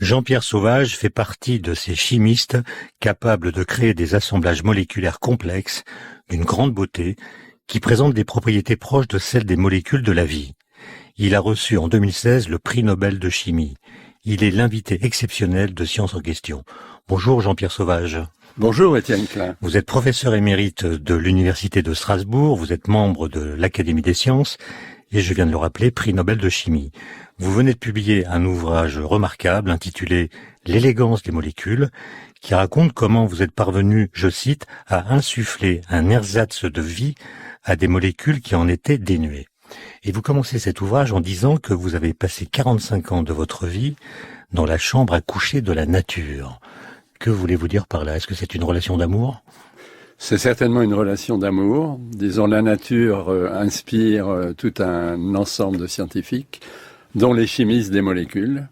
Jean-Pierre Sauvage fait partie de ces chimistes capables de créer des assemblages moléculaires complexes, d'une grande beauté, qui présentent des propriétés proches de celles des molécules de la vie. Il a reçu en 2016 le prix Nobel de chimie. Il est l'invité exceptionnel de Science en question. Bonjour Jean-Pierre Sauvage. Bonjour Étienne Klein. Vous êtes professeur émérite de l'Université de Strasbourg, vous êtes membre de l'Académie des sciences et je viens de le rappeler, prix Nobel de chimie. Vous venez de publier un ouvrage remarquable intitulé « L'élégance des molécules » qui raconte comment vous êtes parvenu, je cite, à insuffler un ersatz de vie à des molécules qui en étaient dénuées. Et vous commencez cet ouvrage en disant que vous avez passé 45 ans de votre vie dans la chambre à coucher de la nature. Que voulez-vous dire par là? Est-ce que c'est une relation d'amour? C'est certainement une relation d'amour. Disons, la nature inspire tout un ensemble de scientifiques, dont les chimistes des molécules,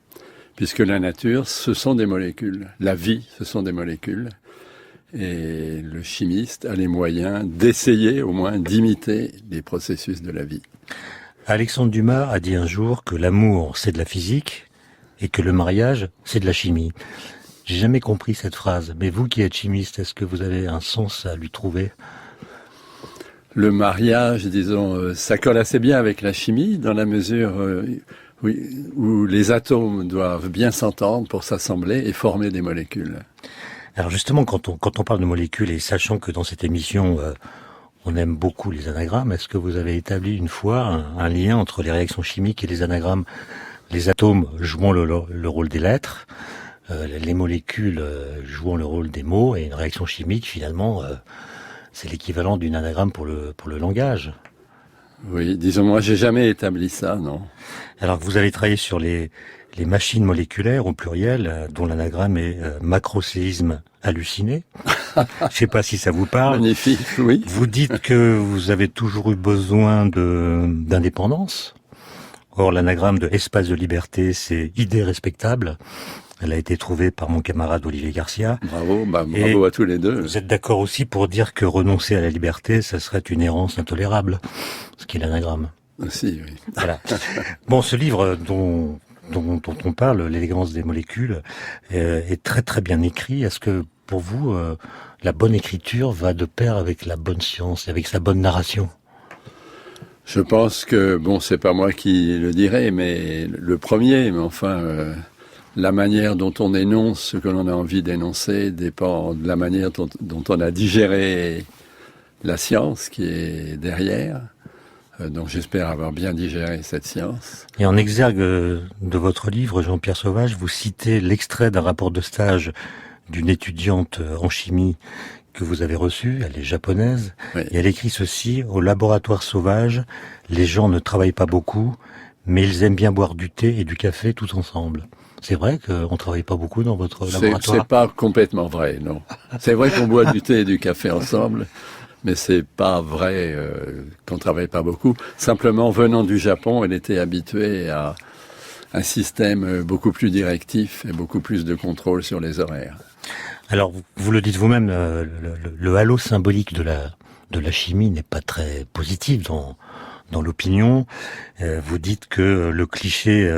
puisque la nature, ce sont des molécules. La vie, ce sont des molécules. Et le chimiste a les moyens d'essayer, au moins, d'imiter les processus de la vie. Alexandre Dumas a dit un jour que l'amour, c'est de la physique et que le mariage, c'est de la chimie. J'ai jamais compris cette phrase, mais vous qui êtes chimiste, est-ce que vous avez un sens à lui trouver? Le mariage, disons, ça colle assez bien avec la chimie, dans la mesure où les atomes doivent bien s'entendre pour s'assembler et former des molécules. Alors justement, quand on parle de molécules, et sachant que dans cette émission, on aime beaucoup les anagrammes, est-ce que vous avez établi une fois un lien entre les réactions chimiques et les anagrammes? Les atomes jouant le rôle des lettres, les molécules jouant le rôle des mots, et une réaction chimique, finalement, c'est l'équivalent d'une anagramme pour le langage. Oui, disons, moi, j'ai jamais établi ça, non. Alors vous avez travaillé sur les machines moléculaires au pluriel, dont l'anagramme est macroséisme halluciné. Je sais pas si ça vous parle. Magnifique, oui. Vous dites que vous avez toujours eu besoin d'indépendance. Or, l'anagramme de espace de liberté, c'est idée respectable. Elle a été trouvée par mon camarade Olivier Garcia. Bravo, bravo à tous les deux. Vous êtes d'accord aussi pour dire que renoncer à la liberté, ça serait une errance intolérable, ce qui est l'anagramme. Aussi, oui. Voilà. Bon, ce livre dont on parle, l'élégance des molécules, est très très bien écrit. Est-ce que pour vous, la bonne écriture va de pair avec la bonne science et avec sa bonne narration? Je pense que, bon, c'est pas moi qui le dirai, mais le premier, mais enfin, la manière dont on énonce ce que l'on a envie d'énoncer dépend de la manière dont on a digéré la science qui est derrière. Donc j'espère avoir bien digéré cette science. Et en exergue de votre livre, Jean-Pierre Sauvage, vous citez l'extrait d'un rapport de stage d'une étudiante en chimie que vous avez reçue, elle est japonaise, Oui. et elle écrit ceci: « Au laboratoire Sauvage, les gens ne travaillent pas beaucoup, mais ils aiment bien boire du thé et du café tout ensemble. » C'est vrai qu'on ne travaille pas beaucoup dans votre laboratoire? C'est pas complètement vrai, non. C'est vrai qu'on boit du thé et du café ensemble, mais c'est pas vrai qu'on travaille pas beaucoup. Simplement, venant du Japon, elle était habituée à un système beaucoup plus directif et beaucoup plus de contrôle sur les horaires. Alors, vous le dites vous-même, le halo symbolique de la chimie n'est pas très positif dans l'opinion. Vous dites que le cliché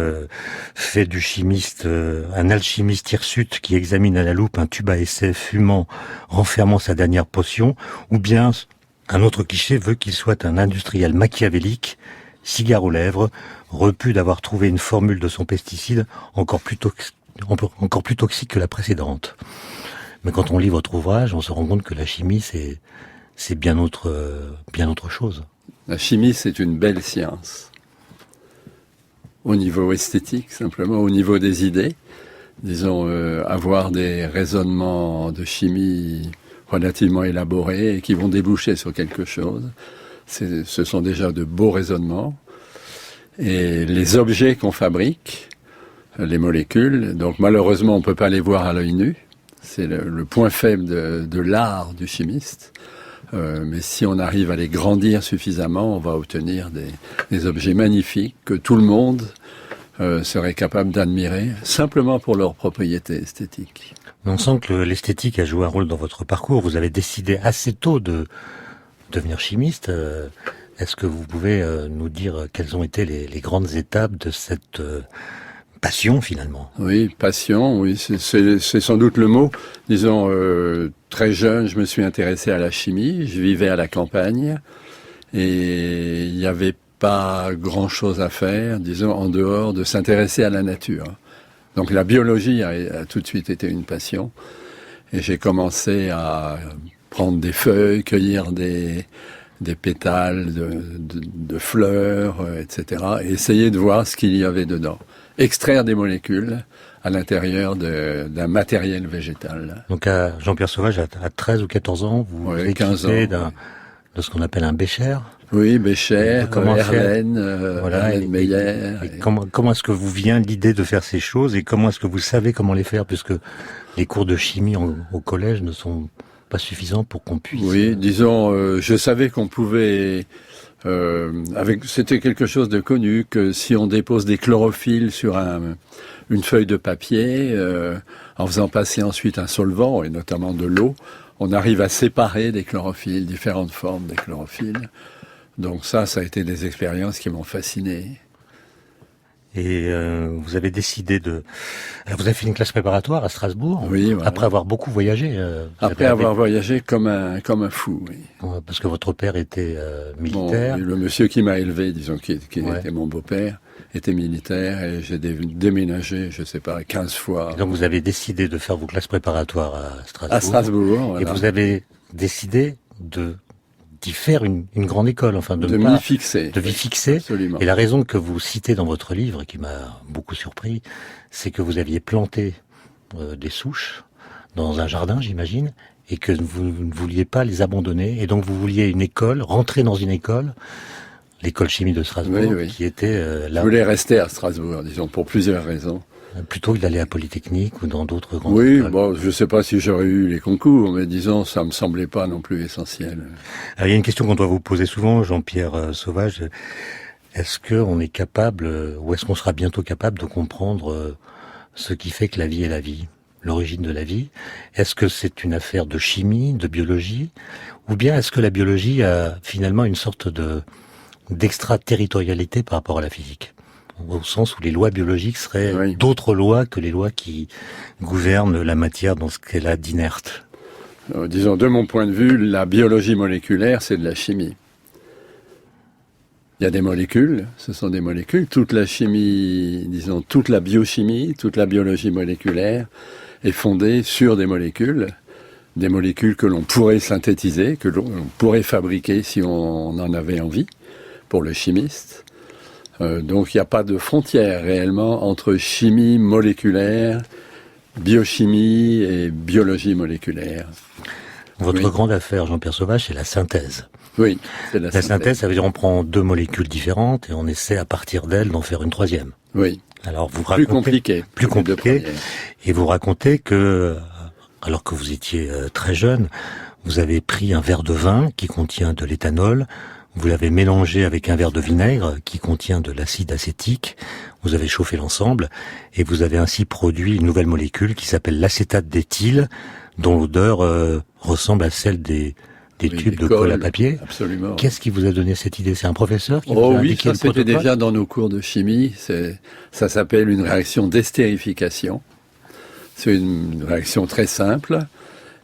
fait du chimiste un alchimiste hirsute qui examine à la loupe un tube à essai fumant, renfermant sa dernière potion, ou bien un autre cliché veut qu'il soit un industriel machiavélique, cigare aux lèvres, repu d'avoir trouvé une formule de son pesticide encore plus toxique que la précédente. Mais quand on lit votre ouvrage, on se rend compte que la chimie, c'est bien autre chose. La chimie, c'est une belle science. Au niveau esthétique, simplement, au niveau des idées. Disons, avoir des raisonnements de chimie relativement élaborés et qui vont déboucher sur quelque chose. Ce sont déjà de beaux raisonnements. Et les objets qu'on fabrique, les molécules, donc malheureusement, on ne peut pas les voir à l'œil nu. C'est le point faible de l'art du chimiste. Mais si on arrive à les grandir suffisamment, on va obtenir des objets magnifiques que tout le monde serait capable d'admirer, simplement pour leurs propriétés esthétiques. On sent que l'esthétique a joué un rôle dans votre parcours. Vous avez décidé assez tôt de devenir chimiste. Est-ce que vous pouvez nous dire quelles ont été les grandes étapes de cette passion finalement. Oui, passion, oui, c'est sans doute le mot. Disons, très jeune, je me suis intéressé à la chimie, je vivais à la campagne, et il n'y avait pas grand-chose à faire, disons, en dehors de s'intéresser à la nature. Donc la biologie a tout de suite été une passion, et j'ai commencé à prendre des feuilles, cueillir des pétales de fleurs, etc., et essayer de voir ce qu'il y avait dedans. Extraire des molécules à l'intérieur d'un matériel végétal. Donc Jean-Pierre Sauvage, à 13 ou 14 ans, vous êtes 15 ans, de ce qu'on appelle un bécher. Oui, Bécher, Verlaine, voilà, Meyer. Et comment est-ce que vous vient l'idée de faire ces choses et comment est-ce que vous savez comment les faire, puisque les cours de chimie au collège ne sont pas suffisants pour qu'on puisse... Oui, disons, je savais qu'on pouvait... c'était quelque chose de connu, que si on dépose des chlorophylles sur une feuille de papier, en faisant passer ensuite un solvant, et notamment de l'eau, on arrive à séparer des chlorophylles, différentes formes des chlorophylles. Donc ça a été des expériences qui m'ont fasciné. Et vous avez décidé Alors vous avez fait une classe préparatoire à Strasbourg, oui, voilà. Après avoir beaucoup voyagé. Après avoir voyagé comme un fou, oui. Parce que votre père était militaire. Bon, le monsieur qui m'a élevé, disons, qui était mon beau-père, était militaire, et j'ai déménagé, je sais pas, 15 fois. Et donc vous avez décidé de faire vos classes préparatoires à Strasbourg. À Strasbourg, voilà. Et vous avez décidé d'y faire une grande école, enfin de m'y fixer. De m'y fixer. Absolument. Et la raison que vous citez dans votre livre, qui m'a beaucoup surpris, c'est que vous aviez planté des souches dans un jardin, j'imagine, et que vous ne vouliez pas les abandonner, et donc vous vouliez une école, rentrer dans une école, l'école chimie de Strasbourg, oui. qui était là. Je voulais rester à Strasbourg, disons, pour plusieurs raisons. Plutôt que d'aller à Polytechnique ou dans d'autres grandes écoles. Oui, écoles. bon, je sais pas si j'aurais eu les concours, mais disons, ça me semblait pas non plus essentiel. Alors, il y a une question qu'on doit vous poser souvent, Jean-Pierre Sauvage. Est-ce qu'on est capable, ou est-ce qu'on sera bientôt capable de comprendre ce qui fait que la vie est la vie, l'origine de la vie? Est-ce que c'est une affaire de chimie, de biologie, ou bien est-ce que la biologie a finalement une sorte d'extraterritorialité par rapport à la physique, au sens où les lois biologiques seraient d'autres lois que les lois qui gouvernent la matière dans ce qu'elle a d'inerte? Disons, de mon point de vue, la biologie moléculaire, c'est de la chimie. Il y a des molécules, ce sont des molécules. Toute la chimie, disons, toute la biochimie, toute la biologie moléculaire est fondée sur des molécules que l'on pourrait synthétiser, que l'on pourrait fabriquer si on en avait envie, pour le chimiste. Donc il n'y a pas de frontière réellement entre chimie moléculaire, biochimie et biologie moléculaire. Votre grande affaire, Jean-Pierre Sauvage, c'est la synthèse. Oui, c'est la synthèse. La synthèse, ça veut dire on prend deux molécules différentes et on essaie à partir d'elles d'en faire une troisième. Oui. Alors vous racontez, plus compliqué. Et vous racontez que, alors que vous étiez très jeune, vous avez pris un verre de vin qui contient de l'éthanol. Vous l'avez mélangé avec un verre de vinaigre qui contient de l'acide acétique. Vous avez chauffé l'ensemble et vous avez ainsi produit une nouvelle molécule qui s'appelle l'acétate d'éthyle, dont l'odeur ressemble à celle des tubes de colle à papier. Absolument. Qu'est-ce qui vous a donné cette idée? C'est un professeur qui vous a indiqué le protocole? C'était déjà dans nos cours de chimie. Ça s'appelle une réaction d'estérification. C'est une réaction très simple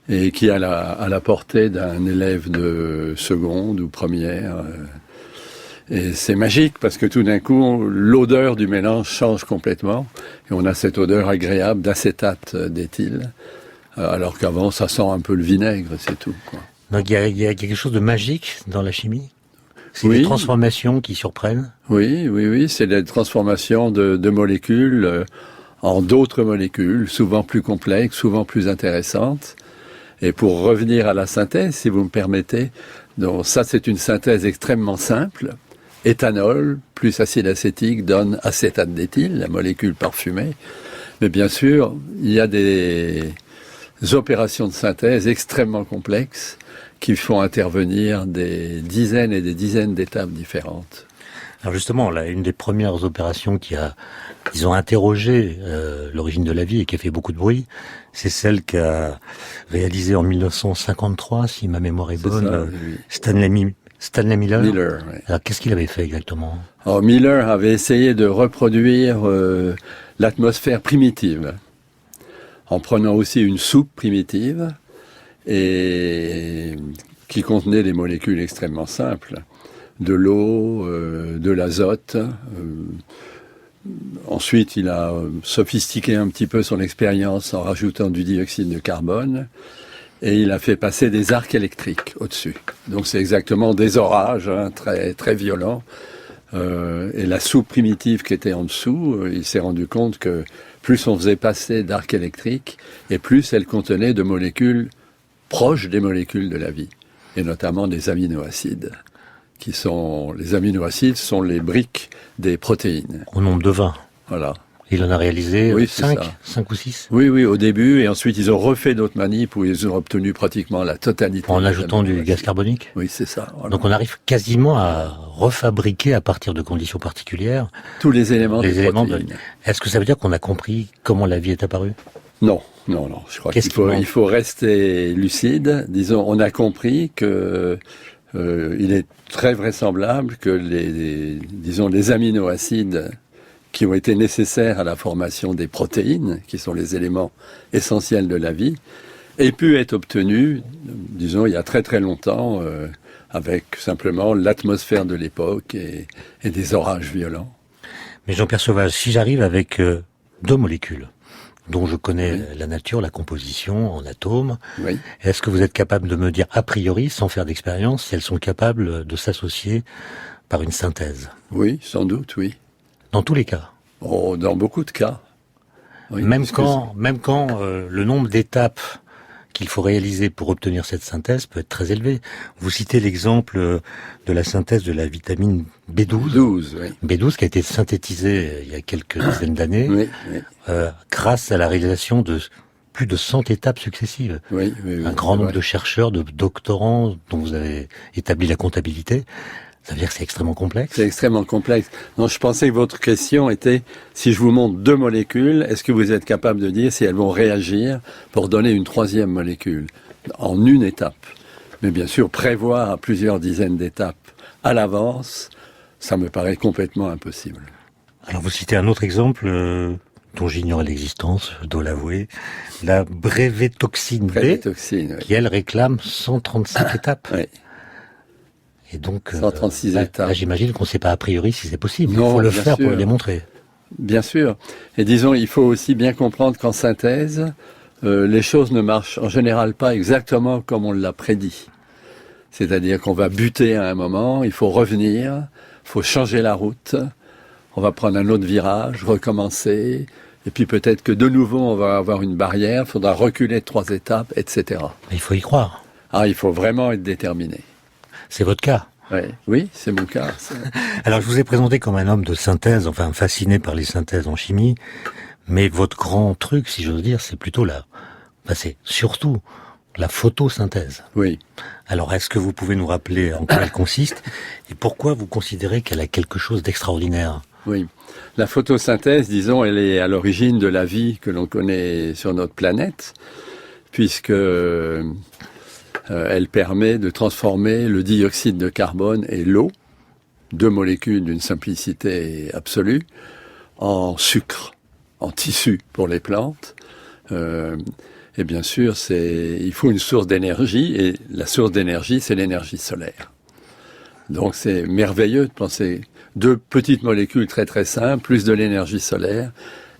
et qui a à la portée d'un élève de seconde ou première. Et c'est magique parce que tout d'un coup, l'odeur du mélange change complètement et on a cette odeur agréable d'acétate d'éthyle, alors qu'avant, ça sent un peu le vinaigre, c'est tout, quoi. Donc il y a quelque chose de magique dans la chimie? C'est des transformations qui surprennent? Oui, c'est des transformations de molécules en d'autres molécules, souvent plus complexes, souvent plus intéressantes. Et pour revenir à la synthèse, si vous me permettez, donc ça c'est une synthèse extrêmement simple. Éthanol plus acide acétique donne acétate d'éthyle, la molécule parfumée. Mais bien sûr, il y a des opérations de synthèse extrêmement complexes qui font intervenir des dizaines et des dizaines d'étapes différentes. Alors justement, là, une des premières opérations ils ont interrogé l'origine de la vie et qui a fait beaucoup de bruit, c'est celle qu'a réalisée en 1953, si ma mémoire est bonne, Stanley Stanley Miller. Miller, oui. Alors, qu'est-ce qu'il avait fait exactement? Alors, Miller avait essayé de reproduire l'atmosphère primitive, en prenant aussi une soupe primitive, et qui contenait des molécules extrêmement simples, de l'eau, de l'azote. Ensuite, il a sophistiqué un petit peu son expérience en rajoutant du dioxyde de carbone, et il a fait passer des arcs électriques au-dessus. Donc c'est exactement des orages, hein, très, très violents. Et la soupe primitive qui était en dessous, il s'est rendu compte que plus on faisait passer d'arcs électriques, et plus elle contenait de molécules proches des molécules de la vie, et notamment des aminoacides. Les aminoacides sont les briques des protéines. Au nombre de 20. Voilà. Il en a réalisé Oui, 5 ça. ou 6. Oui, au début, et ensuite ils ont refait d'autres manips où ils ont obtenu pratiquement la totalité. En ajoutant du gaz carbonique. Oui, c'est ça. Voilà. Donc on arrive quasiment à refabriquer à partir de conditions particulières tous les éléments des protéines. Est-ce que ça veut dire qu'on a compris comment la vie est apparue? Non. Je crois qu'il faut rester lucide. Disons, on a compris que il est très vraisemblable que les aminoacides qui ont été nécessaires à la formation des protéines, qui sont les éléments essentiels de la vie, aient pu être obtenus, disons, il y a très très longtemps, avec simplement l'atmosphère de l'époque et des orages violents. Mais Jean-Pierre Sauvage, si j'arrive avec 2 molécules, dont je connais la nature, la composition en atomes, est-ce que vous êtes capable de me dire a priori, sans faire d'expérience, si elles sont capables de s'associer par une synthèse? Oui, sans doute, oui. Dans tous les cas? Dans beaucoup de cas. Oui, même quand le nombre d'étapes qu'il faut réaliser pour obtenir cette synthèse peut être très élevé. Vous citez l'exemple de la synthèse de la vitamine B12. B12 qui a été synthétisée il y a quelques dizaines d'années grâce à la réalisation de plus de 100 étapes successives. Un grand nombre de chercheurs, de doctorants dont vous avez établi la comptabilité. Ça veut dire que c'est extrêmement complexe? C'est extrêmement complexe. Non, je pensais que votre question était, si je vous montre 2 molécules, est-ce que vous êtes capable de dire si elles vont réagir pour donner une 3e molécule en une étape? Mais bien sûr, prévoir plusieurs dizaines d'étapes à l'avance, ça me paraît complètement impossible. Alors vous citez un autre exemple dont j'ignorais l'existence, je dois l'avouer, la brévétoxine B, qui elle réclame 135 étapes. Et donc, 136 étapes. Là, j'imagine qu'on ne sait pas a priori si c'est possible. Il faut le faire pour le démontrer. Bien sûr. Et disons, il faut aussi bien comprendre qu'en synthèse, les choses ne marchent en général pas exactement comme on l'a prédit. C'est-à-dire qu'on va buter à un moment, il faut revenir, il faut changer la route, on va prendre un autre virage, recommencer, et puis peut-être que de nouveau on va avoir une barrière, il faudra reculer de 3 étapes, etc. Mais il faut y croire. Il faut vraiment être déterminé. C'est votre cas. Oui, c'est mon cas. Alors, je vous ai présenté comme un homme de synthèse, enfin fasciné par les synthèses en chimie, mais votre grand truc, si j'ose dire, c'est plutôt c'est surtout la photosynthèse. Oui. Alors, est-ce que vous pouvez nous rappeler en quoi elle consiste et pourquoi vous considérez qu'elle a quelque chose d'extraordinaire? Oui. La photosynthèse, disons, elle est à l'origine de la vie que l'on connaît sur notre planète, puisque elle permet de transformer le dioxyde de carbone et l'eau, 2 molécules d'une simplicité absolue, en sucre, en tissu pour les plantes. Et bien sûr, il faut une source d'énergie, et la source d'énergie, c'est l'énergie solaire. Donc c'est merveilleux de penser 2 petites molécules très très simples, plus de l'énergie solaire,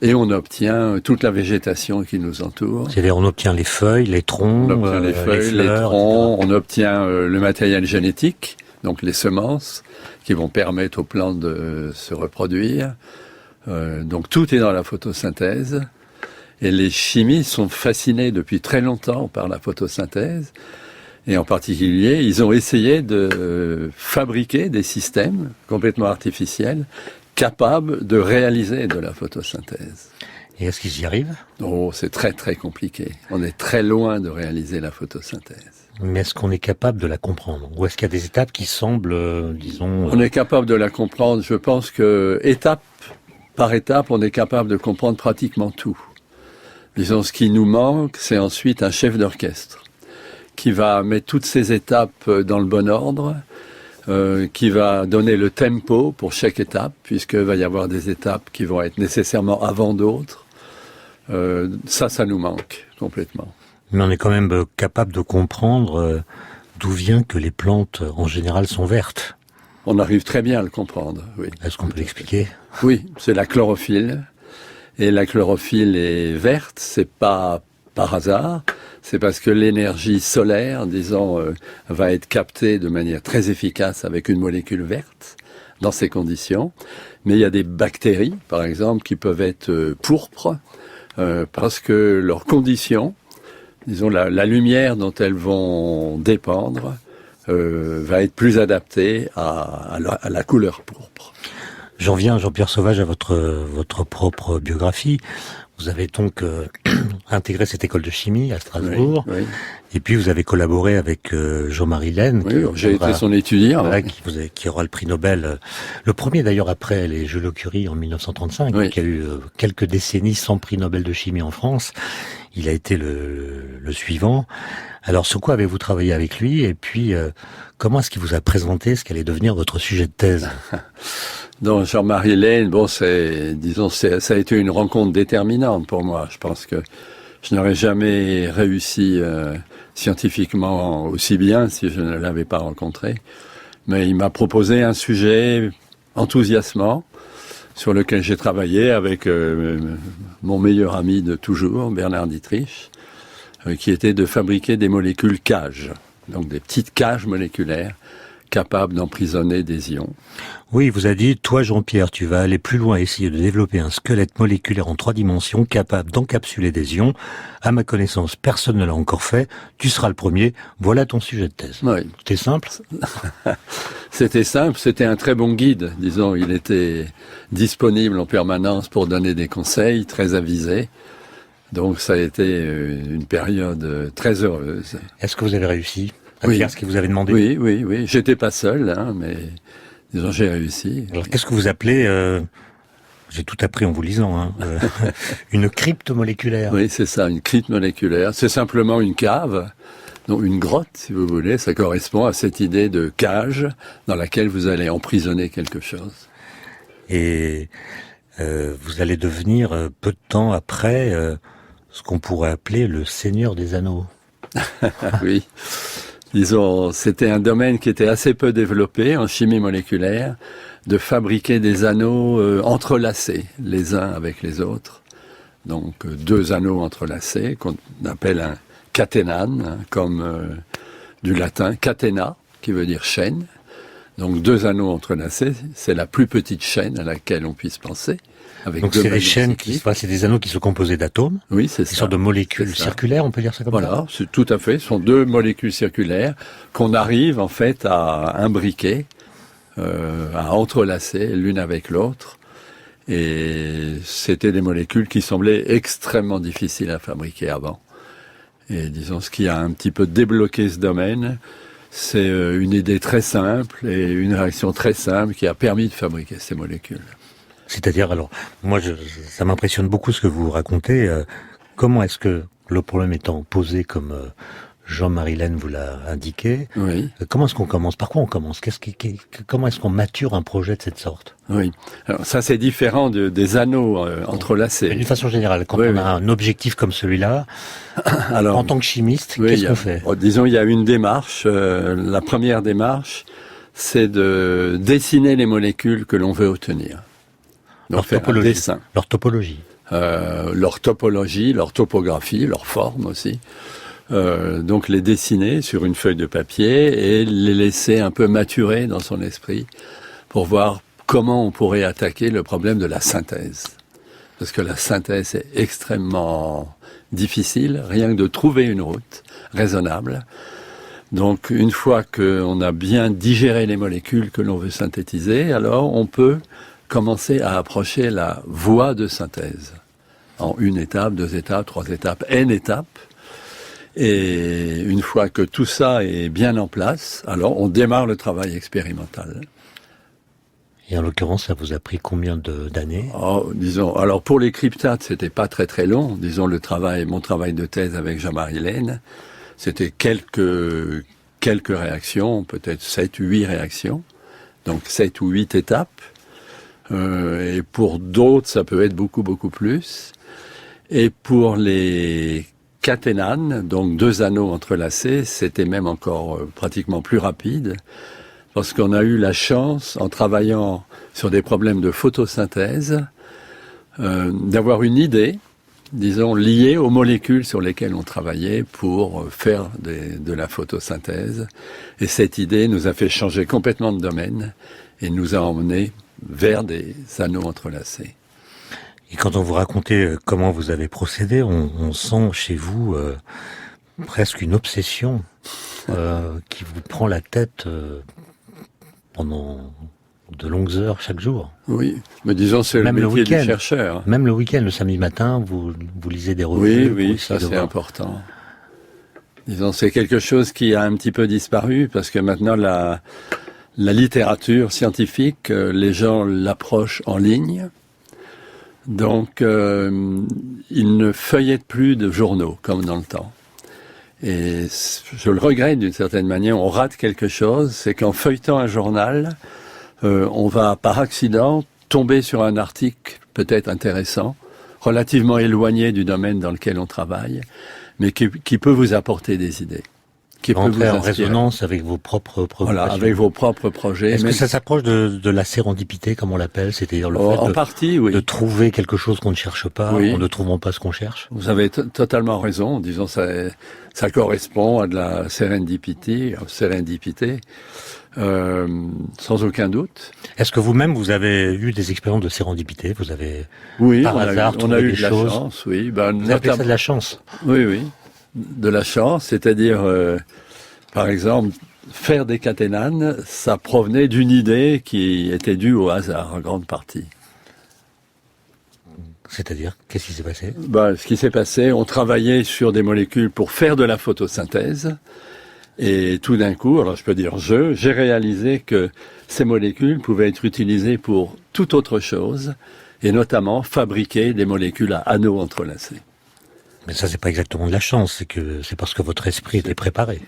et on obtient toute la végétation qui nous entoure. C'est-à-dire on obtient les feuilles, les troncs, on obtient les feuilles, les troncs, on obtient le matériel génétique, donc les semences, qui vont permettre aux plantes de se reproduire. Donc tout est dans la photosynthèse. Et les chimistes sont fascinés depuis très longtemps par la photosynthèse. Et en particulier, ils ont essayé de fabriquer des systèmes complètement artificiels capables de réaliser de la photosynthèse. Et est-ce qu'ils y arrivent? C'est très très compliqué. On est très loin de réaliser la photosynthèse. Mais est-ce qu'on est capable de la comprendre? Ou est-ce qu'il y a des étapes qui semblent, disons... On est capable de la comprendre. Je pense que étape par étape, on est capable de comprendre pratiquement tout. Disons, ce qui nous manque, c'est ensuite un chef d'orchestre qui va mettre toutes ces étapes dans le bon ordre, qui va donner le tempo pour chaque étape, puisqu'il va y avoir des étapes qui vont être nécessairement avant d'autres. Ça nous manque complètement. Mais on est quand même capable de comprendre d'où vient que les plantes, en général, sont vertes. On arrive très bien à le comprendre, oui. Est-ce qu'on peut l'expliquer ? Oui, c'est la chlorophylle. Et la chlorophylle est verte, c'est pas par hasard, c'est parce que l'énergie solaire, disons, va être captée de manière très efficace avec une molécule verte dans ces conditions. Mais il y a des bactéries, par exemple, qui peuvent être pourpres parce que leurs conditions, disons la lumière dont elles vont dépendre, va être plus adaptée à la couleur pourpre. J'en viens, Jean-Pierre Sauvage, à votre propre biographie. Vous avez donc intégré cette école de chimie à Strasbourg, oui, oui. Et puis vous avez collaboré avec Jean-Marie Laine. Oui, j'ai été son étudiant. Voilà, qui aura le prix Nobel, le premier d'ailleurs après les Jules Curie en 1935, oui. Qui a eu quelques décennies sans prix Nobel de chimie en France. Il a été le suivant. Alors sur quoi avez-vous travaillé avec lui, et puis comment est-ce qu'il vous a présenté ce qu'allait devenir votre sujet de thèse? Donc Jean-Marie Laine, ça a été une rencontre déterminante pour moi. Je pense que je n'aurais jamais réussi scientifiquement aussi bien si je ne l'avais pas rencontré. Mais il m'a proposé un sujet enthousiasmant sur lequel j'ai travaillé avec mon meilleur ami de toujours, Bernard Dietrich, qui était de fabriquer des molécules cages, donc des petites cages moléculaires capable d'emprisonner des ions. Oui, il vous a dit, toi Jean-Pierre, tu vas aller plus loin, essayer de développer un squelette moléculaire en 3 dimensions capable d'encapsuler des ions. À ma connaissance, personne ne l'a encore fait. Tu seras le premier. Voilà ton sujet de thèse. Oui. C'était simple. C'était simple, c'était un très bon guide. Disons, il était disponible en permanence pour donner des conseils, très avisé. Donc ça a été une période très heureuse. Est-ce que vous avez réussi à oui. faire ce qu'il vous avait demandé? Oui. J'étais pas seul, mais disons, j'ai réussi. Alors, qu'est-ce que vous appelez, j'ai tout appris en vous lisant, une crypte moléculaire? Oui, c'est ça, une crypte moléculaire. C'est simplement une cave, donc une grotte, si vous voulez. Ça correspond à cette idée de cage dans laquelle vous allez emprisonner quelque chose. Et vous allez devenir, peu de temps après, ce qu'on pourrait appeler le Seigneur des Anneaux. Oui. Disons, c'était un domaine qui était assez peu développé en chimie moléculaire, de fabriquer des anneaux entrelacés les uns avec les autres. Donc 2 anneaux entrelacés qu'on appelle un caténane, comme du latin catena, qui veut dire chaîne. Donc 2 anneaux entrelacés, c'est la plus petite chaîne à laquelle on puisse penser. Avec donc c'est des chaînes c'est des anneaux qui sont composés d'atomes. Oui, c'est ça. Des sortes de molécules circulaires, on peut dire ça comme ça. Voilà, c'est tout à fait. Ce sont 2 molécules circulaires qu'on arrive en fait à imbriquer, à entrelacer l'une avec l'autre. Et c'était des molécules qui semblaient extrêmement difficiles à fabriquer avant. Et disons, ce qui a un petit peu débloqué ce domaine, c'est une idée très simple et une réaction très simple qui a permis de fabriquer ces molécules. C'est-à-dire, alors, moi, ça m'impressionne beaucoup ce que vous racontez. Comment est-ce que, le problème étant posé comme Jean-Marie Laine vous l'a indiqué, oui. Comment est-ce qu'on commence? Par quoi on commence? Comment est-ce qu'on mature un projet de cette sorte? Oui. Alors, ça, c'est différent des anneaux entrelacés. D'une façon générale, quand on a un objectif comme celui-là, alors, en tant que chimiste, qu'est-ce qu'on fait? Disons, il y a une démarche. La première démarche, c'est de dessiner les molécules que l'on veut obtenir. Donc faire un dessin. Leur topologie. Leur topologie, leur topographie, leur forme aussi. Donc les dessiner sur une feuille de papier et les laisser un peu maturer dans son esprit pour voir comment on pourrait attaquer le problème de la synthèse. Parce que la synthèse est extrêmement difficile, rien que de trouver une route raisonnable. Donc une fois qu'on a bien digéré les molécules que l'on veut synthétiser, alors on peut commencer à approcher la voie de synthèse en 1 étape, 2 étapes, 3 étapes, n étapes. Et une fois que tout ça est bien en place, alors on démarre le travail expérimental. Et en l'occurrence, ça vous a pris combien d'années? Disons, alors pour les cryptates, c'était pas très très long. Disons mon travail de thèse avec Jean-Marie Laine, c'était quelques quelques réactions, peut-être 7 ou 8 réactions, donc 7 ou 8 étapes. Et pour d'autres, ça peut être beaucoup, beaucoup plus. Et pour les caténanes, donc 2 anneaux entrelacés, c'était même encore pratiquement plus rapide, parce qu'on a eu la chance, en travaillant sur des problèmes de photosynthèse, d'avoir une idée, disons, liée aux molécules sur lesquelles on travaillait pour faire de la photosynthèse. Et cette idée nous a fait changer complètement de domaine et nous a emmenés vers des anneaux entrelacés. Et quand on vous racontait comment vous avez procédé, on sent chez vous presque une obsession qui vous prend la tête pendant de longues heures chaque jour. Oui, mais disons c'est le métier du chercheur. Même le week-end, le samedi matin, vous lisez des revues. Oui, ça c'est important. Disons c'est quelque chose qui a un petit peu disparu parce que maintenant la littérature scientifique, les gens l'approchent en ligne. Donc, ils ne feuillettent plus de journaux, comme dans le temps. Et je le regrette d'une certaine manière, on rate quelque chose, c'est qu'en feuilletant un journal, on va par accident tomber sur un article peut-être intéressant, relativement éloigné du domaine dans lequel on travaille, mais qui peut vous apporter des idées. Qui peut entrer vous en résonance avec vos propres préoccupations. Voilà, avec vos propres projets. Est-ce que ça s'approche de la sérendipité, comme on l'appelle, c'est-à-dire le fait oui. de trouver quelque chose qu'on ne cherche pas, oui. en ne trouvant pas ce qu'on cherche? Vous avez totalement raison. Disons, ça correspond à de la sérendipité, sans aucun doute. Est-ce que vous-même, vous avez eu des expériences de sérendipité? Vous avez, oui, par hasard, on a eu de la choses. chance, oui. Ben, vous appelez ça de la chance? Oui, oui. De la chance, c'est-à-dire, par exemple, faire des caténanes, ça provenait d'une idée qui était due au hasard, en grande partie. C'est-à-dire, qu'est-ce qui s'est passé? Ce qui s'est passé, on travaillait sur des molécules pour faire de la photosynthèse, et tout d'un coup, alors je peux dire j'ai réalisé que ces molécules pouvaient être utilisées pour toute autre chose, et notamment fabriquer des molécules à anneaux entrelacés. Mais ça, c'est pas exactement de la chance, c'est parce que votre esprit était préparé.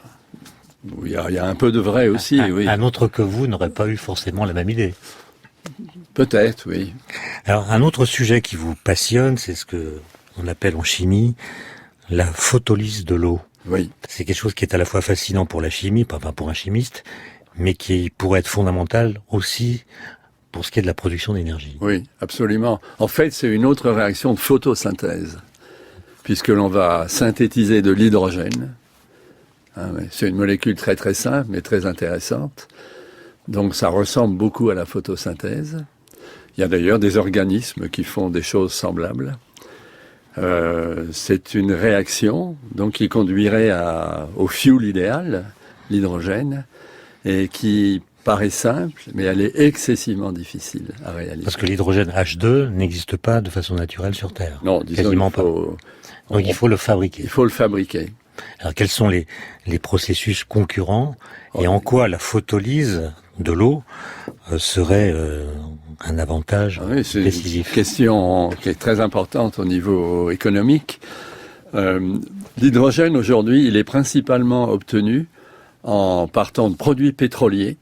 Oui, il y a un peu de vrai aussi, oui. Un autre que vous n'aurait pas eu forcément la même idée. Peut-être, oui. Alors, un autre sujet qui vous passionne, c'est ce que on appelle en chimie la photolyse de l'eau. Oui. C'est quelque chose qui est à la fois fascinant pour la chimie, pas pour un chimiste, mais qui pourrait être fondamental aussi pour ce qui est de la production d'énergie. Oui, absolument. En fait, c'est une autre réaction de photosynthèse, puisque l'on va synthétiser de l'hydrogène. C'est une molécule très très simple, mais très intéressante. Donc ça ressemble beaucoup à la photosynthèse. Il y a d'ailleurs des organismes qui font des choses semblables. C'est une réaction donc qui conduirait au fuel idéal, l'hydrogène, et qui paraît simple, mais elle est excessivement difficile à réaliser. Parce que l'hydrogène H2 n'existe pas de façon naturelle sur Terre. Non, disons, quasiment pas. Donc il faut le fabriquer. Il faut le fabriquer. Alors quels sont les processus concurrents et en quoi la photolyse de l'eau serait un avantage décisif? C'est une question qui est très importante au niveau économique. L'hydrogène aujourd'hui, il est principalement obtenu en partant de produits pétroliers.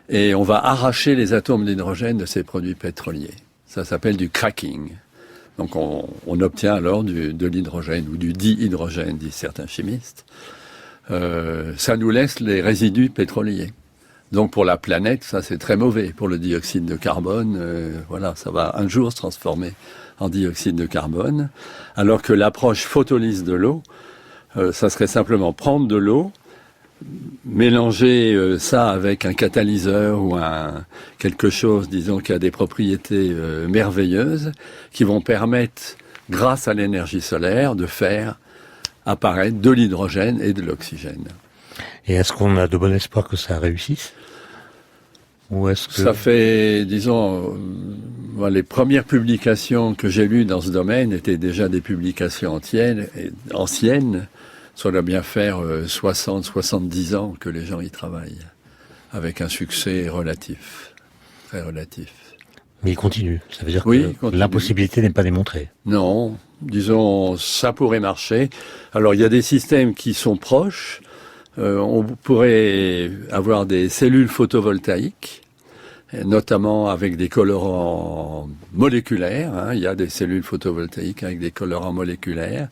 Et on va arracher les atomes d'hydrogène de ces produits pétroliers. Ça s'appelle du cracking. Donc on obtient alors de l'hydrogène ou du dihydrogène, disent certains chimistes. Ça nous laisse les résidus pétroliers. Donc pour la planète, ça c'est très mauvais. Pour le dioxyde de carbone, ça va un jour se transformer en dioxyde de carbone. Alors que l'approche photolyse de l'eau, ça serait simplement prendre de l'eau, mélanger ça avec un catalyseur ou quelque chose, disons, qui a des propriétés merveilleuses, qui vont permettre, grâce à l'énergie solaire, de faire apparaître de l'hydrogène et de l'oxygène. Et est-ce qu'on a de bon espoir que ça réussisse? Ou est-ce que... Ça fait, disons, les premières publications que j'ai lues dans ce domaine étaient déjà des publications anciennes. Ça doit bien faire 60-70 ans que les gens y travaillent, avec un succès relatif, très relatif. Mais il continue, ça veut dire que l'impossibilité n'est pas démontrée. Non, disons, ça pourrait marcher. Alors il y a des systèmes qui sont proches, On pourrait avoir des cellules photovoltaïques, notamment avec des colorants moléculaires. Hein. Il y a des cellules photovoltaïques avec des colorants moléculaires.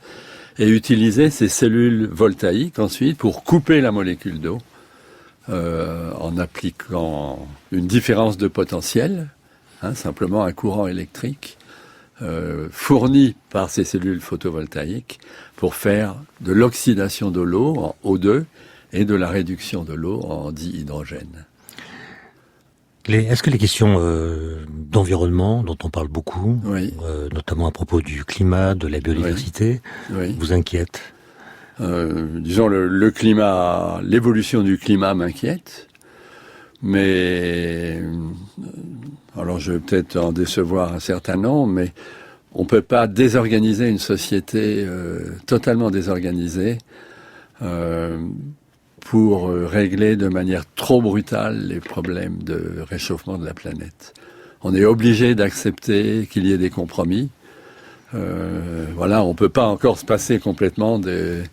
Et utiliser ces cellules voltaïques ensuite pour couper la molécule d'eau en appliquant une différence de potentiel, simplement un courant électrique fourni par ces cellules photovoltaïques pour faire de l'oxydation de l'eau en O2 et de la réduction de l'eau en dihydrogène. Est-ce que les questions d'environnement, dont on parle beaucoup, Oui. Notamment à propos du climat, de la biodiversité, Oui. vous inquiètent? Disons le climat, l'évolution du climat m'inquiète, mais alors je vais peut-être en décevoir un certain nombre, mais on peut pas désorganiser une société totalement désorganisée pour régler de manière trop brutale les problèmes de réchauffement de la planète. On est obligé d'accepter qu'il y ait des compromis. Voilà, on peut pas encore se passer complètement des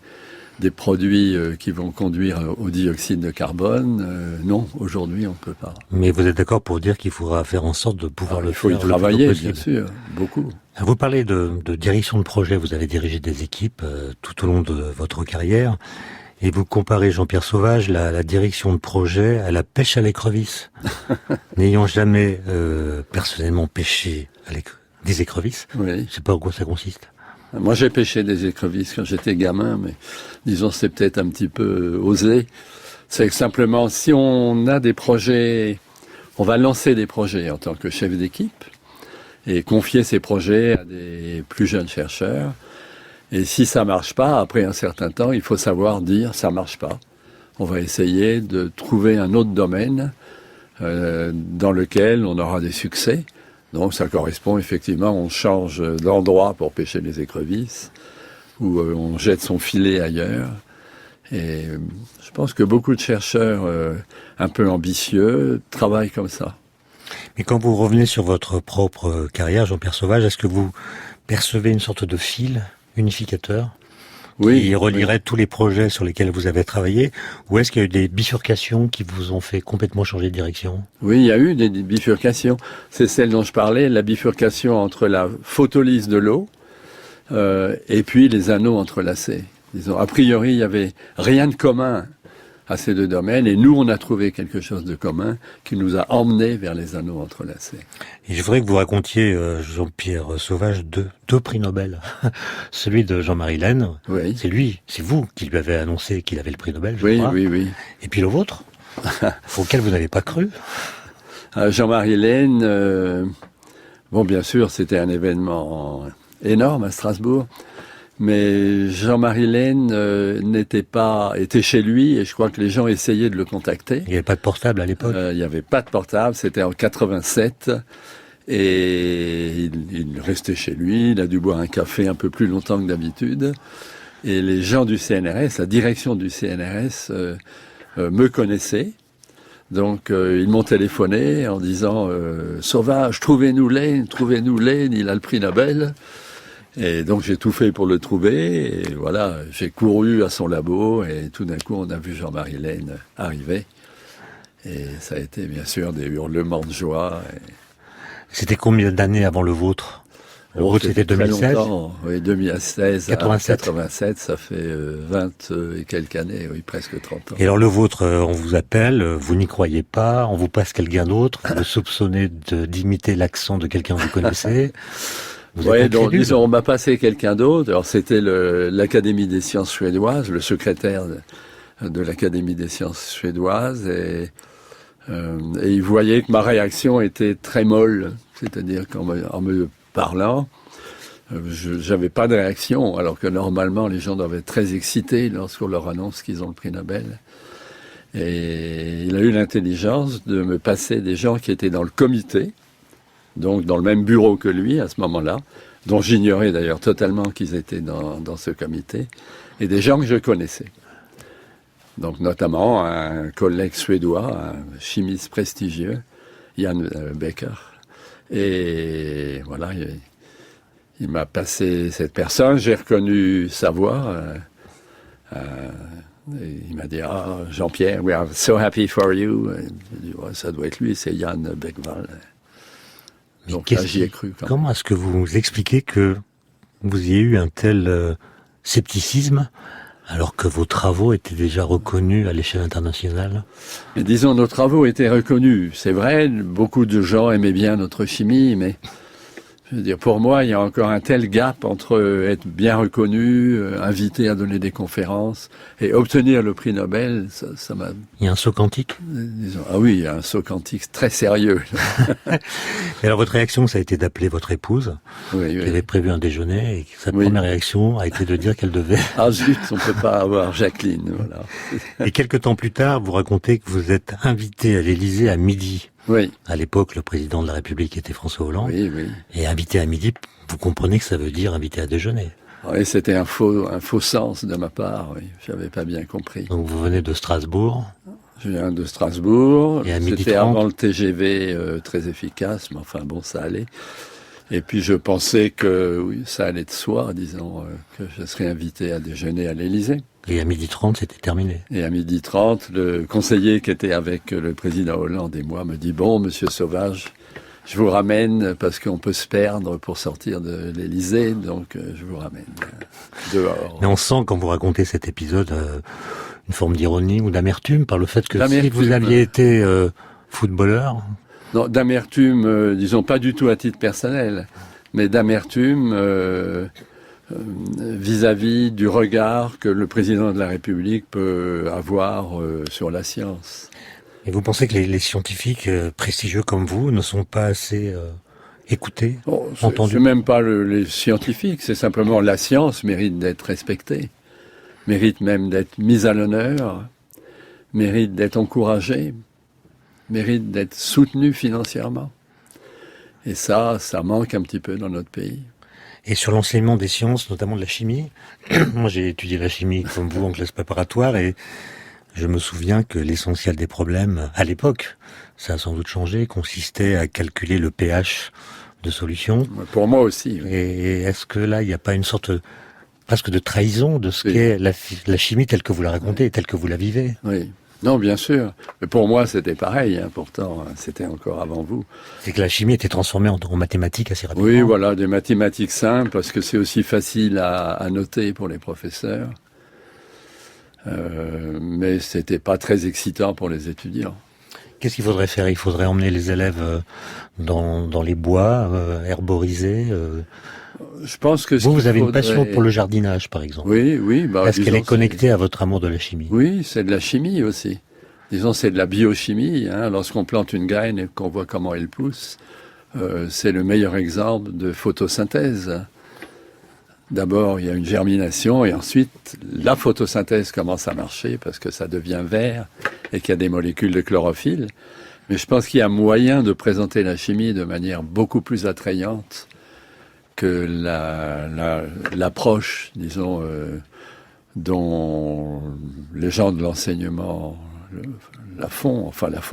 produits qui vont conduire au dioxyde de carbone. Non, aujourd'hui, on peut pas. Mais vous êtes d'accord pour dire qu'il faudra faire en sorte de pouvoir le faire? Il faut y travailler, bien sûr, beaucoup. Vous parlez de direction de projet. Vous avez dirigé des équipes tout au long de votre carrière. Et vous comparez, Jean-Pierre Sauvage, la direction de projet à la pêche à l'écrevisse. N'ayant jamais personnellement pêché des écrevisses, Oui. je ne sais pas en quoi ça consiste. Moi, j'ai pêché des écrevisses quand j'étais gamin, mais disons c'est peut-être un petit peu osé. C'est que simplement, si on a des projets, on va lancer des projets en tant que chef d'équipe et confier ces projets à des plus jeunes chercheurs. Et si ça marche pas, après un certain temps, il faut savoir dire ça marche pas. On va essayer de trouver un autre domaine dans lequel on aura des succès. Donc ça correspond effectivement, on change d'endroit pour pêcher les écrevisses, ou on jette son filet ailleurs. Et je pense que beaucoup de chercheurs un peu ambitieux travaillent comme ça. Mais quand vous revenez sur votre propre carrière, Jean-Pierre Sauvage, est-ce que vous percevez une sorte de fil unificateur qui relierait tous les projets sur lesquels vous avez travaillé, ou est-ce qu'il y a eu des bifurcations qui vous ont fait complètement changer de direction? Oui, il y a eu des bifurcations. C'est celle dont je parlais, la bifurcation entre la photolyse de l'eau et puis les anneaux entrelacés. Disons, a priori, il y avait rien de commun à ces deux domaines, et nous, on a trouvé quelque chose de commun qui nous a emmenés vers les anneaux entrelacés. Et je voudrais que vous racontiez, Jean-Pierre Sauvage, deux prix Nobel. Celui de Jean-Marie Laine, oui. C'est vous qui lui avez annoncé qu'il avait le prix Nobel, je crois. Oui. Et puis le vôtre, auquel vous n'avez pas cru. Jean-Marie Laine, bon, bien sûr, c'était un événement énorme à Strasbourg. Mais Jean-Marie Laine était chez lui, et je crois que les gens essayaient de le contacter. Il n'y avait pas de portable à l'époque. Il n'y avait pas de portable, c'était en 87, et il restait chez lui, il a dû boire un café un peu plus longtemps que d'habitude, et les gens du CNRS, la direction du CNRS, me connaissaient. Donc ils m'ont téléphoné en disant Sauvage, trouvez-nous Laine, il a le prix Nobel. Et donc j'ai tout fait pour le trouver, et voilà, j'ai couru à son labo, et tout d'un coup on a vu Jean-Marie Laine arriver, et ça a été bien sûr des hurlements de joie. C'était combien d'années avant le vôtre? Le vôtre c'était 2016. Oui, 2016 87. 87, ça fait 20 et quelques années, oui, presque 30 ans. Et alors le vôtre, on vous appelle, vous n'y croyez pas, on vous passe quelqu'un d'autre, vous le soupçonnez d'imiter l'accent de quelqu'un que vous connaissez. Oui, donc disons, on m'a passé quelqu'un d'autre. Alors c'était l'Académie des sciences suédoises, le secrétaire de l'Académie des sciences suédoises, et il voyait que ma réaction était très molle, c'est-à-dire qu'en me parlant, j'avais pas de réaction, alors que normalement les gens doivent être très excités lorsqu'on leur annonce qu'ils ont le prix Nobel. Et il a eu l'intelligence de me passer des gens qui étaient dans le comité, donc dans le même bureau que lui à ce moment-là, dont j'ignorais d'ailleurs totalement qu'ils étaient dans ce comité, et des gens que je connaissais. Donc notamment un collègue suédois, un chimiste prestigieux, Jan Becker. Et voilà, il m'a passé cette personne, j'ai reconnu sa voix, Et il m'a dit, ah, Jean-Pierre, we are so happy for you. Et j'ai dit, ouais, ça doit être lui, c'est Yann Beckval. Mais Donc là, j'y ai cru. Comment est-ce que vous expliquez que vous ayez eu un tel scepticisme alors que vos travaux étaient déjà reconnus à l'échelle internationale? Mais disons, nos travaux étaient reconnus. C'est vrai, beaucoup de gens aimaient bien notre chimie, mais je veux dire, pour moi, il y a encore un tel gap entre être bien reconnu, invité à donner des conférences et obtenir le prix Nobel, ça m'a... Il y a un saut quantique? Disons, ah oui, il y a un saut quantique très sérieux. Et alors votre réaction, ça a été d'appeler votre épouse, Oui, qui oui. avait prévu un déjeuner, et sa Oui. première réaction a été de dire qu'elle devait... Ah zut, on peut pas avoir Jacqueline, voilà. Et quelques temps plus tard, vous racontez que vous êtes invité à l'Élysée à midi. Oui, À l'époque, le président de la République était François Hollande. oui, oui. Et invité à midi, vous comprenez que ça veut dire invité à déjeuner. Oui, c'était un faux sens de ma part, oui. J'avais pas bien compris. Donc vous venez de Strasbourg. Je viens de Strasbourg. Et à 12h30. C'était avant le TGV très efficace, mais enfin bon, ça allait. Et puis je pensais que oui, ça allait de soi, disons, que je serais invité à déjeuner à l'Élysée. Et à 12h30, c'était terminé. Et à 12h30, le conseiller qui était avec le président Hollande et moi me dit « Bon, monsieur Sauvage, je vous ramène parce qu'on peut se perdre pour sortir de l'Élysée, donc je vous ramène dehors. » Mais on sent, quand vous racontez cet épisode, une forme d'ironie ou d'amertume par le fait que si vous aviez été footballeur... Non, d'amertume, disons pas du tout à titre personnel, mais d'amertume vis-à-vis du regard que le président de la République peut avoir sur la science. Et vous pensez que les scientifiques prestigieux comme vous ne sont pas assez écoutés, entendus? C'est même pas les scientifiques, c'est simplement la science mérite d'être respectée, mérite même d'être mise à l'honneur, mérite d'être encouragée, mérite d'être soutenue financièrement. Et ça manque un petit peu dans notre pays. Et sur l'enseignement des sciences, notamment de la chimie, moi j'ai étudié la chimie comme vous en classe préparatoire et je me souviens que l'essentiel des problèmes, à l'époque, ça a sans doute changé, consistait à calculer le pH de solution. Pour moi aussi. Oui. Et est-ce que là, il n'y a pas une sorte presque de trahison de ce qu'est la chimie telle que vous la racontez et telle que vous la vivez? Oui. Non, bien sûr. Mais pour moi, c'était pareil. Hein. Pourtant, c'était encore avant vous. C'est que la chimie était transformée en mathématiques assez rapidement. Oui, voilà, des mathématiques simples, parce que c'est aussi facile à noter pour les professeurs. Mais c'était pas très excitant pour les étudiants. Qu'est-ce qu'il faudrait faire? Il faudrait emmener les élèves dans les bois, herboriser. Je pense que vous avez une passion pour le jardinage, par exemple. Oui, oui. Bah, est-ce qu'elle est connectée à votre amour de la chimie? Oui, c'est de la chimie aussi. Disons, c'est de la biochimie. Hein. Lorsqu'on plante une graine et qu'on voit comment elle pousse, c'est le meilleur exemple de photosynthèse. D'abord, il y a une germination et ensuite, la photosynthèse commence à marcher parce que ça devient vert et qu'il y a des molécules de chlorophylle. Mais je pense qu'il y a moyen de présenter la chimie de manière beaucoup plus attrayante que l'approche, disons, dont les gens de l'enseignement la font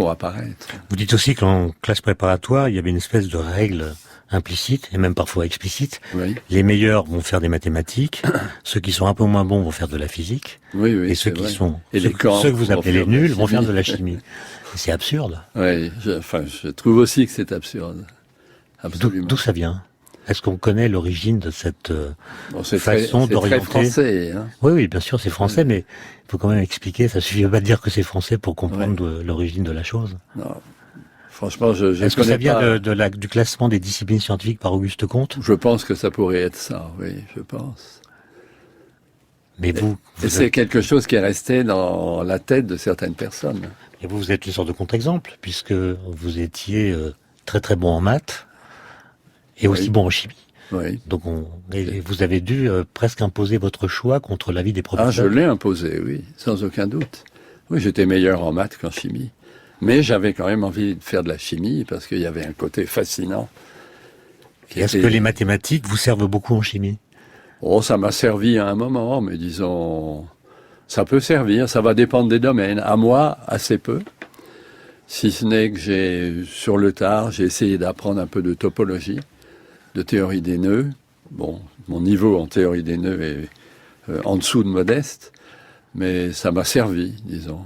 apparaître. Vous dites aussi qu'en classe préparatoire, il y avait une espèce de règle implicite et même parfois explicite. Oui. Les meilleurs vont faire des mathématiques, ceux qui sont un peu moins bons vont faire de la physique, oui, oui, et ceux qui vrai. sont et ceux que vous appelez les nuls vont faire de la chimie. C'est absurde. Oui, je trouve aussi que c'est absurde. Absolument. D'où ça vient? Est-ce qu'on connaît l'origine de cette façon d'orienter? C'est très français. Hein. Oui, bien sûr, c'est français, mais il faut quand même expliquer. Ça suffit pas de dire que c'est français pour comprendre l'origine de la chose. Non. Franchement, est-ce que ça vient du classement des disciplines scientifiques par Auguste Comte? Je pense que ça pourrait être ça, oui, je pense. Mais et c'est quelque chose qui est resté dans la tête de certaines personnes. Et vous êtes une sorte de contre-exemple, puisque vous étiez très très bon en maths, et aussi bon en chimie. Oui. Donc vous avez dû presque imposer votre choix contre l'avis des professeurs. Ah, je l'ai imposé, oui, sans aucun doute. Oui, j'étais meilleur en maths qu'en chimie. Mais j'avais quand même envie de faire de la chimie parce qu'il y avait un côté fascinant. Est-ce que les mathématiques vous servent beaucoup en chimie? Oh, ça m'a servi à un moment, mais disons, ça peut servir, ça va dépendre des domaines. À moi, assez peu. Si ce n'est que sur le tard, j'ai essayé d'apprendre un peu de topologie, de théorie des nœuds. Bon, mon niveau en théorie des nœuds est en dessous de modeste. mais ça m'a servi, disons.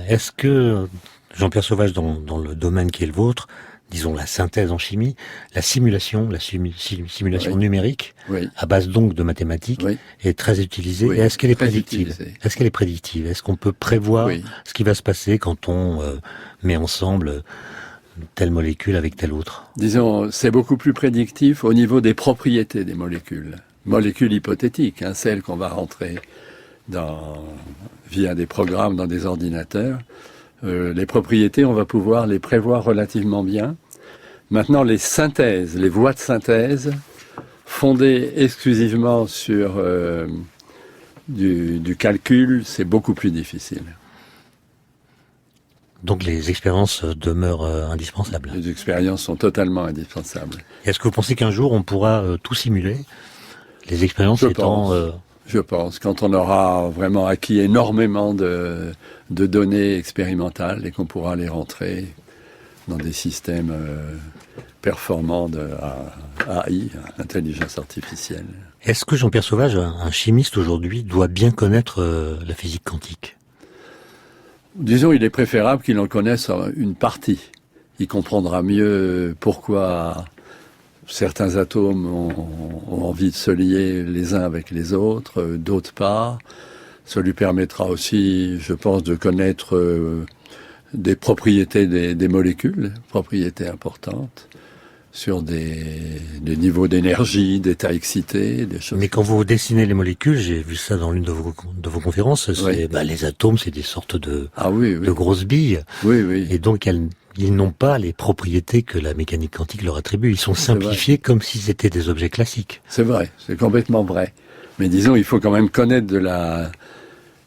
Est-ce que, Jean-Pierre Sauvage, dans le domaine qui est le vôtre, disons la synthèse en chimie, la simulation Oui. numérique, Oui, à base donc de mathématiques, oui, est très utilisée. oui, Et est-ce qu'elle est très prédictive? utilisé. Est-ce qu'elle est prédictive? Est-ce qu'on peut prévoir Oui. ce qui va se passer quand on met ensemble telle molécule avec telle autre? Disons, c'est beaucoup plus prédictif au niveau des propriétés des molécules. Molécules hypothétiques, hein, celles qu'on va rentrer via des programmes dans des ordinateurs. Les propriétés, on va pouvoir les prévoir relativement bien. Maintenant, les synthèses, les voies de synthèse, fondées exclusivement sur du calcul, c'est beaucoup plus difficile. Donc les expériences demeurent indispensables. Les expériences sont totalement indispensables. Est-ce que vous pensez qu'un jour on pourra tout simuler? Les expériences étant... Je pense, quand on aura vraiment acquis énormément de données expérimentales et qu'on pourra les rentrer dans des systèmes performants de AI, intelligence artificielle. Est-ce que Jean-Pierre Sauvage, un chimiste aujourd'hui, doit bien connaître la physique quantique? Disons, il est préférable qu'il en connaisse une partie. Il comprendra mieux pourquoi certains atomes ont envie de se lier les uns avec les autres, d'autres pas. Ça lui permettra aussi, je pense, de connaître des propriétés des molécules, propriétés importantes, sur des niveaux d'énergie, d'état excité, des choses. Mais quand vous dessinez les molécules, j'ai vu ça dans l'une de vos conférences, Oui. Les atomes, c'est des sortes de grosses billes. Oui, oui. Et donc ils n'ont pas les propriétés que la mécanique quantique leur attribue. Ils sont simplifiés comme s'ils étaient des objets classiques. C'est vrai, c'est complètement vrai. Mais disons, il faut quand même connaître de la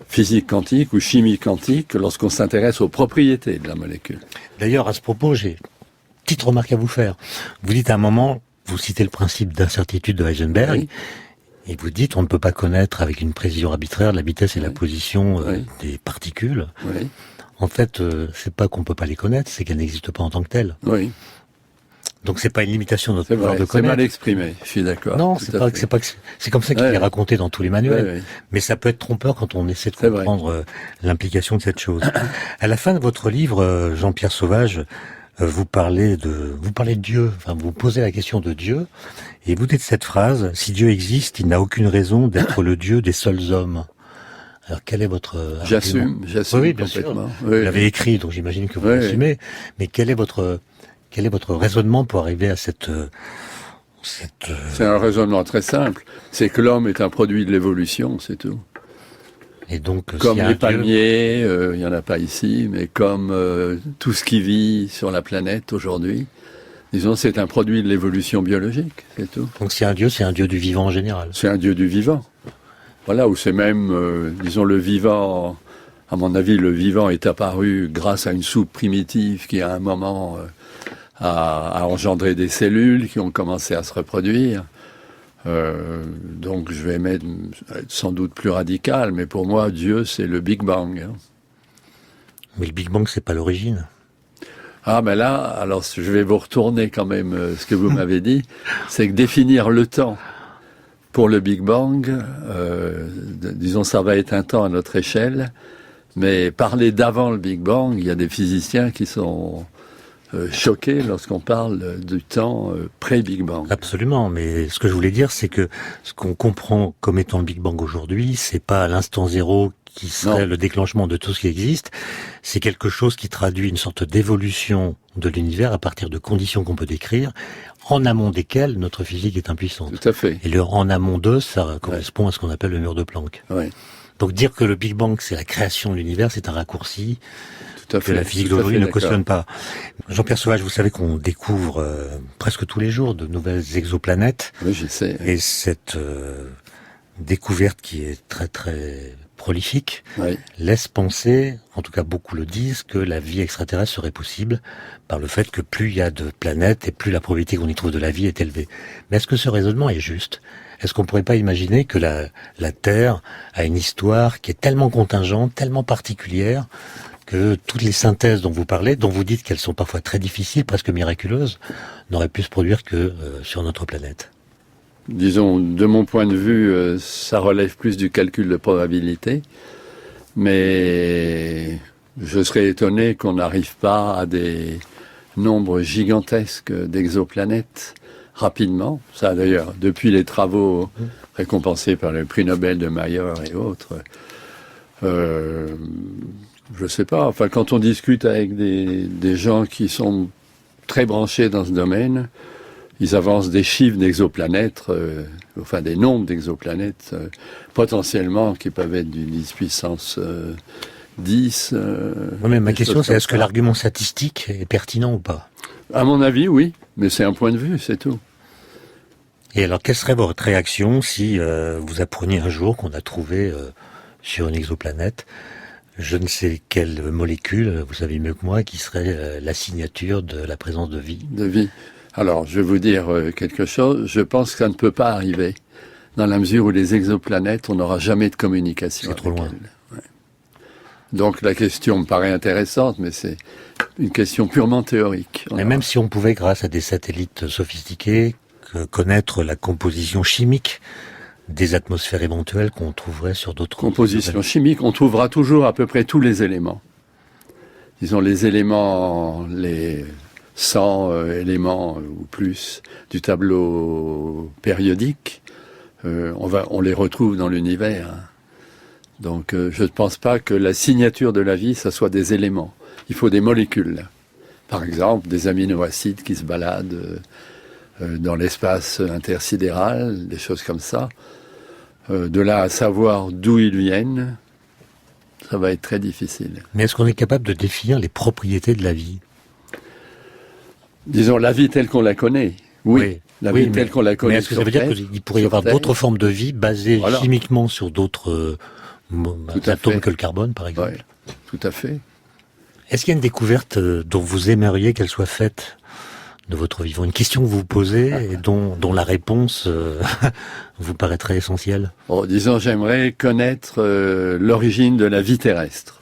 physique quantique ou chimie quantique lorsqu'on s'intéresse aux propriétés de la molécule. D'ailleurs, à ce propos, j'ai une petite remarque à vous faire. Vous dites à un moment, vous citez le principe d'incertitude de Heisenberg, Oui. et vous dites on ne peut pas connaître avec une précision arbitraire la vitesse et la position Oui. des particules. Oui, En fait, c'est pas qu'on peut pas les connaître, c'est qu'elles n'existent pas en tant que telles. oui, Donc c'est pas une limitation de notre c'est pouvoir vrai, de c'est connaître. mal exprimé, je suis d'accord. Non, tout c'est à pas, fait. c'est comme ça qu'il Ouais. est raconté dans tous les manuels. Ouais, ouais. Mais ça peut être trompeur quand on essaie de C'est vrai. comprendre l'implication de cette chose. À la fin de votre livre, Jean-Pierre Sauvage, vous parlez de Dieu. Enfin, vous posez la question de Dieu et vous dites cette phrase: si Dieu existe, il n'a aucune raison d'être le Dieu des seuls hommes. Alors quel est votre argument? J'assume Oui, bien sûr. complètement. Vous l'avez écrit, donc j'imagine que vous Oui, l'assumez. Mais quel est votre raisonnement pour arriver à cette C'est un raisonnement très simple. C'est que l'homme est un produit de l'évolution, c'est tout. et donc Comme s'il y a les un Dieu- palmiers, il n'y en a pas ici, mais comme tout ce qui vit sur la planète aujourd'hui, disons, c'est un produit de l'évolution biologique, c'est tout. Donc si un Dieu, c'est un Dieu du vivant en général. C'est un dieu du vivant. Voilà, où c'est même, disons, le vivant, à mon avis, le vivant est apparu grâce à une soupe primitive qui, à un moment, a engendré des cellules qui ont commencé à se reproduire. Donc je vais être sans doute plus radical, mais pour moi, Dieu, c'est le Big Bang. Hein. Mais le Big Bang, c'est pas l'origine. Ah, mais là, alors je vais vous retourner quand même ce que vous m'avez dit, c'est que définir le temps pour le Big Bang, disons, ça va être un temps à notre échelle, mais parler d'avant le Big Bang, il y a des physiciens qui sont choqués lorsqu'on parle du temps pré-Big Bang. Absolument, mais ce que je voulais dire, c'est que ce qu'on comprend comme étant le Big Bang aujourd'hui, c'est pas l'instant zéro qui serait le déclenchement de tout ce qui existe, c'est quelque chose qui traduit une sorte d'évolution de l'univers à partir de conditions qu'on peut décrire, en amont desquelles notre physique est impuissante. Tout à fait. Et le en amont d'eux, ça correspond à ce qu'on appelle le mur de Planck. Oui, Donc dire que le Big Bang, c'est la création de l'univers, c'est un raccourci tout à que fait. la physique Tout à d'aujourd'hui fait ne d'accord. cautionne pas. Jean-Pierre Sauvage, vous savez qu'on découvre presque tous les jours de nouvelles exoplanètes. Oui, je sais. Et cette découverte qui est très très prolifique Oui. laisse penser, en tout cas beaucoup le disent, que la vie extraterrestre serait possible par le fait que plus il y a de planètes et plus la probabilité qu'on y trouve de la vie est élevée. Mais est-ce que ce raisonnement est juste? Est-ce qu'on pourrait pas imaginer que la Terre a une histoire qui est tellement contingente, tellement particulière, que toutes les synthèses dont vous parlez, dont vous dites qu'elles sont parfois très difficiles, presque miraculeuses, n'auraient pu se produire que sur notre planète? disons, de mon point de vue, ça relève plus du calcul de probabilité. Mais je serais étonné qu'on n'arrive pas à des nombres gigantesques d'exoplanètes rapidement. Ça, d'ailleurs, depuis les travaux récompensés par le prix Nobel de Mayer et autres, je sais pas. Enfin, quand on discute avec des gens qui sont très branchés dans ce domaine, ils avancent des chiffres d'exoplanètes, enfin des nombres d'exoplanètes potentiellement qui peuvent être d'une 10 puissance 10. Oui, mais ma question, c'est est-ce que l'argument statistique est pertinent ou pas? À mon avis, oui, mais c'est un point de vue, c'est tout. Et alors, quelle serait votre réaction si vous appreniez un jour qu'on a trouvé sur une exoplanète je ne sais quelle molécule, vous savez mieux que moi, qui serait la signature de la présence de vie? De vie. Alors, je vais vous dire quelque chose. Je pense que ça ne peut pas arriver, dans la mesure où les exoplanètes, on n'aura jamais de communication. C'est trop loin. Ouais. Donc, la question me paraît intéressante, mais c'est une question purement théorique. Mais même si on pouvait, grâce à des satellites sophistiqués, connaître la composition chimique des atmosphères éventuelles qu'on trouverait sur d'autres... Composition chimique, on trouvera toujours à peu près tous les éléments. Disons les éléments, les 100 éléments ou plus du tableau périodique, on les retrouve dans l'univers. Donc je ne pense pas que la signature de la vie, ça soit des éléments. Il faut des molécules. Par exemple, des aminoacides qui se baladent dans l'espace intersidéral, des choses comme ça. De là à savoir d'où ils viennent, ça va être très difficile. Mais est-ce qu'on est capable de définir les propriétés de la vie? Disons, la vie telle qu'on la connaît. Oui, la vie telle qu'on la connaît. Mais est-ce que ça veut dire qu'il pourrait y avoir d'autres formes de vie basées chimiquement sur d'autres atomes que le carbone, par exemple? Oui, tout à fait. Est-ce qu'il y a une découverte dont vous aimeriez qu'elle soit faite de votre vivant? Une question que vous vous posez et dont la réponse vous paraîtrait essentielle? Disons, j'aimerais connaître l'origine de la vie terrestre.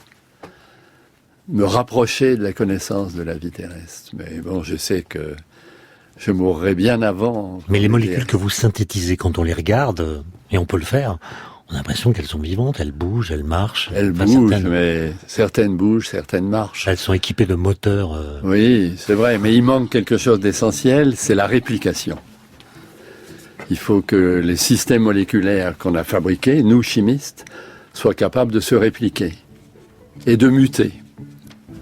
Me rapprocher de la connaissance de la vie terrestre. Mais bon, je sais que je mourrai bien avant. Mais les molécules que vous synthétisez, quand on les regarde, et on peut le faire, on a l'impression qu'elles sont vivantes, elles bougent, elles marchent. Elles bougent, mais certaines bougent, certaines marchent. Elles sont équipées de moteurs. Oui, c'est vrai, mais il manque quelque chose d'essentiel, c'est la réplication. Il faut que les systèmes moléculaires qu'on a fabriqués, nous chimistes, soient capables de se répliquer et de muter.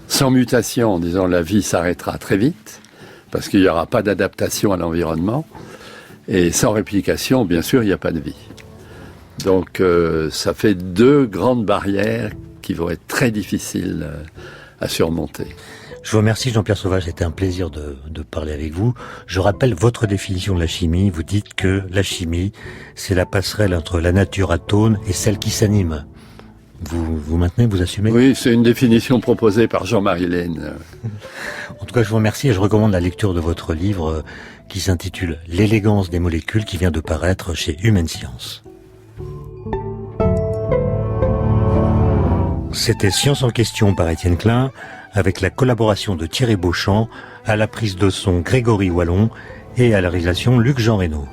Sans mutation, disons, la vie s'arrêtera très vite, parce qu'il n'y aura pas d'adaptation à l'environnement, et sans réplication, bien sûr, il n'y a pas de vie. Donc ça fait deux grandes barrières qui vont être très difficiles à surmonter. Je vous remercie Jean-Pierre Sauvage, c'était un plaisir de parler avec vous. Je rappelle votre définition de la chimie. Vous dites que la chimie, c'est la passerelle entre la nature atone et celle qui s'anime. Vous maintenez, vous assumez? Oui, c'est une définition proposée par Jean-Marie Lehn. En tout cas, je vous remercie et je recommande la lecture de votre livre qui s'intitule « L'élégance des molécules » qui vient de paraître chez Humaine Science. C'était Science en question par Étienne Klein, avec la collaboration de Thierry Beauchamp, à la prise de son Grégory Wallon et à la réalisation Luc Jean Reynaud.